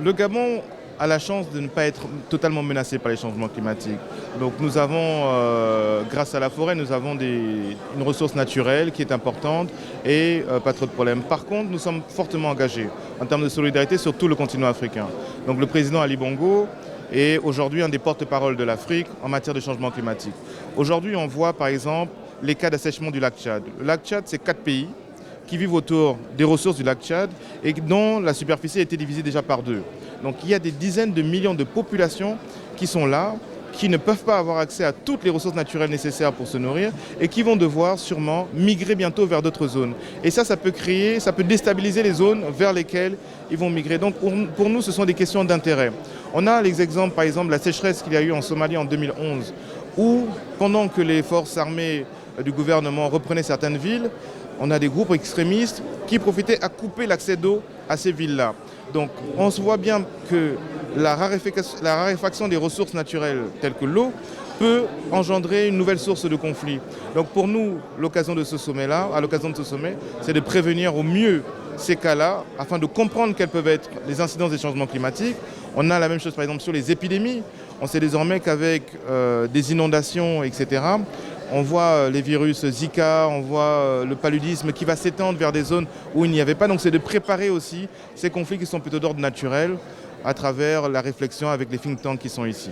Le Gabon a la chance de ne pas être totalement menacé par les changements climatiques. Donc nous avons, grâce à la forêt, nous avons une ressource naturelle qui est importante et pas trop de problèmes. Par contre, nous sommes fortement engagés en termes de solidarité sur tout le continent africain. Donc le président Ali Bongo est aujourd'hui un des porte-parole de l'Afrique en matière de changement climatique. Aujourd'hui, on voit par exemple les cas d'assèchement du lac Tchad. Le lac Tchad, c'est 4 pays qui vivent autour des ressources du lac Tchad et dont la superficie a été divisée déjà par 2. Donc il y a des dizaines de millions de populations qui sont là, qui ne peuvent pas avoir accès à toutes les ressources naturelles nécessaires pour se nourrir et qui vont devoir sûrement migrer bientôt vers d'autres zones. Et ça peut déstabiliser les zones vers lesquelles ils vont migrer. Donc pour nous, ce sont des questions d'intérêt. On a les exemples, par exemple, la sécheresse qu'il y a eu en Somalie en 2011, où pendant que les forces armées du gouvernement reprenaient certaines villes, on a des groupes extrémistes qui profitaient à couper l'accès d'eau à ces villes-là. Donc on se voit bien que la raréfaction des ressources naturelles telles que l'eau peut engendrer une nouvelle source de conflit. Donc pour nous, à l'occasion de ce sommet, c'est de prévenir au mieux ces cas-là afin de comprendre quelles peuvent être les incidences des changements climatiques. On a la même chose par exemple sur les épidémies. On sait désormais qu'avec des inondations, etc., on voit les virus Zika, on voit le paludisme qui va s'étendre vers des zones où il n'y avait pas. Donc c'est de préparer aussi ces conflits qui sont plutôt d'ordre naturel à travers la réflexion avec les think tanks qui sont ici.